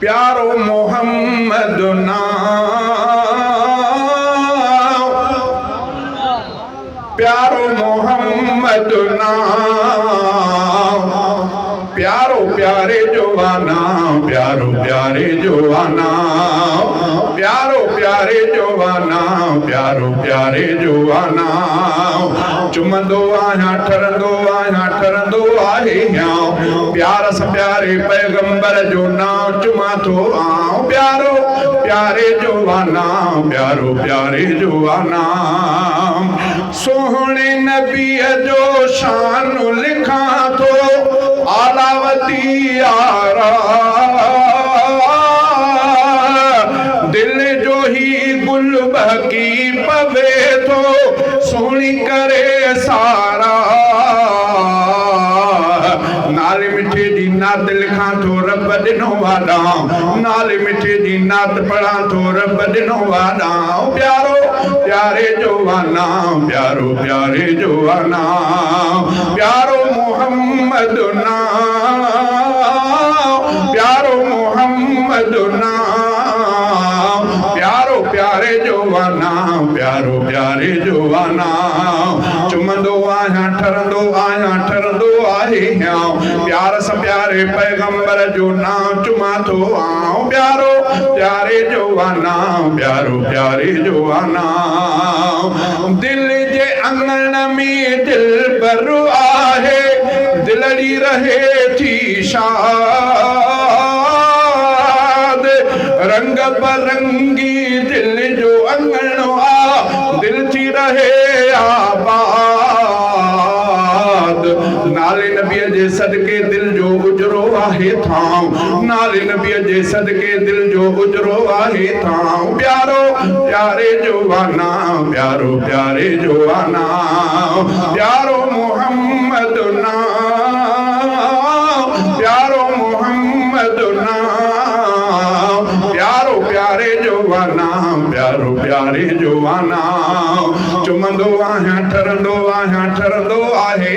प्यारो मोहम्मद नाम, प्यारो मोहम्मद नाम, प्यारो प्यारे जोवाना, प्यारो प्यारे जोवाना, प्यारो प्यारे जोवाना, प्यारो प्यारे जोवाना। चुमंदो आहियां ठरंदो आहे प्यार स प्यारे पैगंबर जो नाम चुमा थो आऊं। प्यारो प्यारे जोवाना, प्यारो प्यारे जोवाना। सोहणे नबीअ जो शान लिखां थो आलावती यारा, दिल जो ही गुल बहकी पवे थो सोहणी करे सारा। नाले मिठे जी नात लिखां थो रब ॾिनो वाॾां, नाले मिठे जी नात पढ़ां थो रब ॾिनो वाॾां। प्यारो प्यारे जोवाना, प्यारो प्यारे जोवाना, प्यारो मोहम्मद नाम, प्यारो मोहम्मद नाम, प्यारो प्यारे जोवाना, प्यारो प्यारे जोवाना। चुमंदो आहियां ठरंदो आहे प्यार स प्यारे पैगंबर जो नाम चुमा थो आऊं। प्यारो प्यारे जोवाना, प्यारो प्यारे जोवाना। दिल जे अंगण में दिल पर आहे, दिलड़ी रहे थी शाद, रंग बरंगी दिल जो अंगण आ, दिल थी रहे आबाद। नाले नबीअ जे सदके दिल जो उजरो आहे थां, नाले नबीअ जे सदके दिल जो उजरो आहे थां। प्यारो प्यारे जोवाना, प्यारो प्यारे जोवाना, प्यारो मोहम्मद नाम, प्यारो मोहम्मद नाम, प्यारो प्यारे जोवाना, प्यारो प्यारे जोवाना। चुमंदो आहियां ठरंदो आहे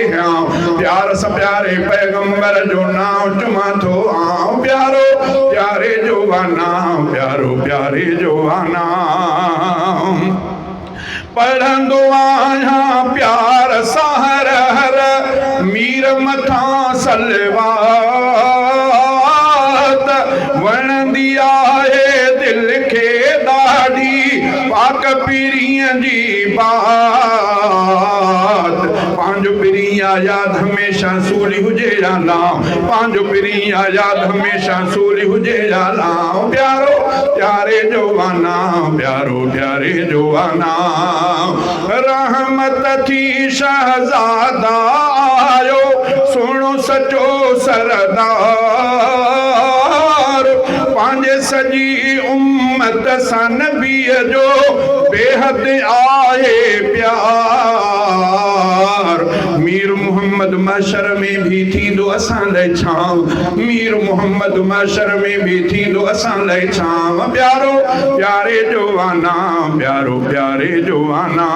प्यार स प्यारे पैगंबर जो नाम चुमा थो आऊं। प्यारो प्यारे जोवाना, प्यारो प्यारे जोवाना। पढ़ंदो आहियां प्यार सां हर मीर मथां सलवात, वणंदी आहे दिल खे ॾाढी पाक पीरीअ जी बात। पंहिंजो पीरीअ यादि हमेशह सूली हुजे या नाम, पंहिंजो पीरीअ यादि हमेशह सूली हुजे या नाम। प्यारो प्यारे जोवाना, प्यारो प्यारे जोवाना। रहमत थी शहज़ादा आयो सुहिणो सचो सरदार, पंहिंजे सॼी उम्मत सां नबीअ जो बेहद आहे प्यार। मीर मोहम्मद महशर में भी थींदो असां लाइ छांव, मीर मोहम्मद महशर में भी थींदो असां लाइ छांव। प्यारो प्यारे जोवाना, प्यारो प्यारे जोवाना,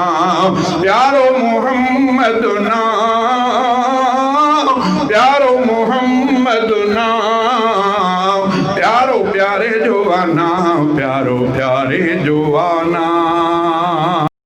प्यारो मोहम्मद नाम,